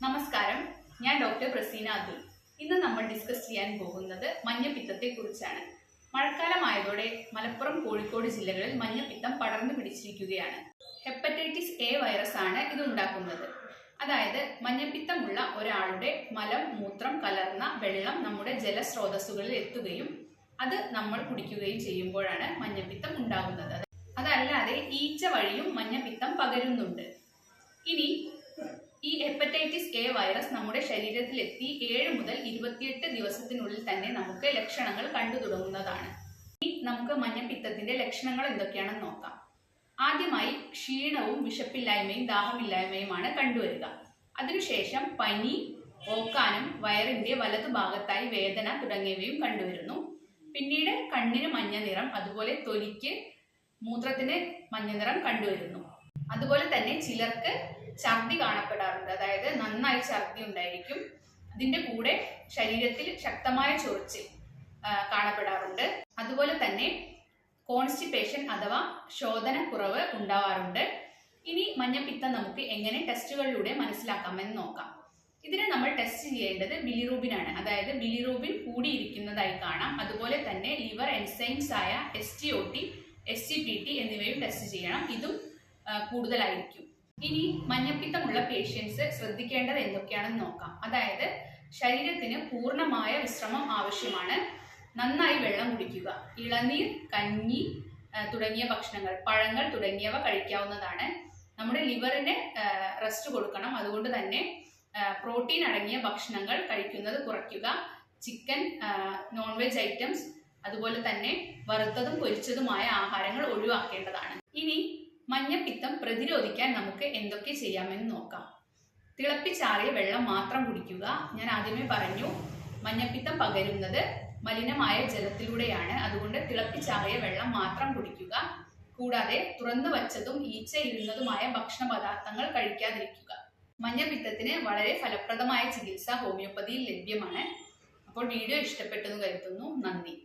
നമസ്കാരം, ഞാൻ ഡോക്ടർ പ്രസീന അതുൽ. ഇന്ന് നമ്മൾ ഡിസ്കസ് ചെയ്യാൻ പോകുന്നത് മഞ്ഞപ്പിത്തത്തെക്കുറിച്ചാണ്. മഴക്കാലമായതോടെ മലപ്പുറം, കോഴിക്കോട് ജില്ലകളിൽ മഞ്ഞപ്പിത്തം പടർന്നു പിടിച്ചിരിക്കുകയാണ്. ഹെപ്പറ്റൈറ്റിസ് എ വൈറസ് ആണ് ഇത് ഉണ്ടാക്കുന്നത്. അതായത് മഞ്ഞപ്പിത്തമുള്ള ഒരാളുടെ മലം, മൂത്രം കലർന്ന വെള്ളം നമ്മുടെ ജലസ്രോതസ്സുകളിൽ എത്തുകയും അത് നമ്മൾ കുടിക്കുകയും ചെയ്യുമ്പോഴാണ് മഞ്ഞപ്പിത്തം ഉണ്ടാകുന്നത്. അതല്ലാതെ ഈച്ച വഴിയും മഞ്ഞപ്പിത്തം പകരുന്നുണ്ട്. ഇനി ഈ ഹെപ്പറ്റൈറ്റിസ് എ വൈറസ് നമ്മുടെ ശരീരത്തിലെത്തി 7 മുതൽ 28 ദിവസത്തിനുള്ളിൽ തന്നെ നമുക്ക് ലക്ഷണങ്ങൾ കണ്ടു തുടങ്ങുന്നതാണ്. ഇനി നമുക്ക് മഞ്ഞപ്പിത്തത്തിന്റെ ലക്ഷണങ്ങൾ എന്തൊക്കെയാണെന്ന് നോക്കാം. ആദ്യമായി ക്ഷീണവും വിശപ്പില്ലായ്മയും ദാഹമില്ലായ്മയുമാണ് കണ്ടുവരിക. അതിനുശേഷം പനി, ഓക്കാനം, വയറിന്റെ വലതുഭാഗത്തായി വേദന തുടങ്ങിയവയും കണ്ടുവരുന്നു. പിന്നീട് കണ്ണിന് മഞ്ഞ നിറം, അതുപോലെ തൊലിക്ക്, മൂത്രത്തിന് മഞ്ഞ നിറം കണ്ടുവരുന്നു. അതുപോലെ തന്നെ ചിലർക്ക് ഛർദി കാണപ്പെടാറുണ്ട്. അതായത് നന്നായി ഛർദി ഉണ്ടായിരിക്കും. അതിന്റെ കൂടെ ശരീരത്തിൽ ശക്തമായ ചൊറിച്ചിൽ കാണപ്പെടാറുണ്ട്. അതുപോലെ തന്നെ കോൺസ്റ്റിപ്പേഷൻ അഥവാ ശോധനക്കുറവ് ഉണ്ടാവാറുണ്ട്. ഇനി മഞ്ഞപ്പിത്തം നമുക്ക് എങ്ങനെ ടെസ്റ്റുകളിലൂടെ മനസ്സിലാക്കാമെന്ന് നോക്കാം. ഇതിനെ നമ്മൾ ടെസ്റ്റ് ചെയ്യേണ്ടത് ബിലിറൂബിനാണ്. അതായത് ബിലിറൂബിൻ കൂടിയിരിക്കുന്നതായി കാണാം. അതുപോലെ തന്നെ ലിവർ എൻസൈംസ് ആയ SGOT, SGPT എന്നിവയും ടെസ്റ്റ് ചെയ്യണം. ഇതും കൂടുതലായിരിക്കും. ഇനി മഞ്ഞപ്പിത്തമുള്ള പേഷ്യൻസ് ശ്രദ്ധിക്കേണ്ടത് എന്തൊക്കെയാണെന്ന് നോക്കാം. അതായത് ശരീരത്തിന് പൂർണ്ണമായ വിശ്രമം ആവശ്യമാണ്. നന്നായി വെള്ളം കുടിക്കുക. ഇളനീർ, കഞ്ഞി തുടങ്ങിയ ഭക്ഷണങ്ങൾ, പഴങ്ങൾ തുടങ്ങിയവ കഴിക്കാവുന്നതാണ്. നമ്മുടെ ലിവറിന് റെസ്റ്റ് കൊടുക്കണം. അതുകൊണ്ട് തന്നെ പ്രോട്ടീൻ അടങ്ങിയ ഭക്ഷണങ്ങൾ കഴിക്കുന്നത് കുറയ്ക്കുക. ചിക്കൻ, നോൺ വെജ് ഐറ്റംസ്, അതുപോലെ തന്നെ വറുത്തതും പൊരിച്ചതുമായ ആഹാരങ്ങൾ ഒഴിവാക്കേണ്ടതാണ്. ഇനി മഞ്ഞപ്പിത്തം പ്രതിരോധിക്കാൻ നമുക്ക് എന്തൊക്കെ ചെയ്യാമെന്ന് നോക്കാം. തിളപ്പിച്ചാറിയ വെള്ളം മാത്രം കുടിക്കുക. ഞാൻ ആദ്യമേ പറഞ്ഞു, മഞ്ഞപ്പിത്തം പകരുന്നത് മലിനമായ ജലത്തിലൂടെയാണ്. അതുകൊണ്ട് തിളപ്പിച്ചാറിയ വെള്ളം മാത്രം കുടിക്കുക. കൂടാതെ തുറന്നു വച്ചതും ഈച്ച ഇരുന്നതുമായ ഭക്ഷണ പദാർത്ഥങ്ങൾ കഴിക്കാതിരിക്കുക. മഞ്ഞപ്പിത്തത്തിന് വളരെ ഫലപ്രദമായ ചികിത്സ ഹോമിയോപ്പതിയിൽ ലഭ്യമാണ്. അപ്പോൾ വീഡിയോ ഇഷ്ടപ്പെട്ടെന്ന് കരുതുന്നു. നന്ദി.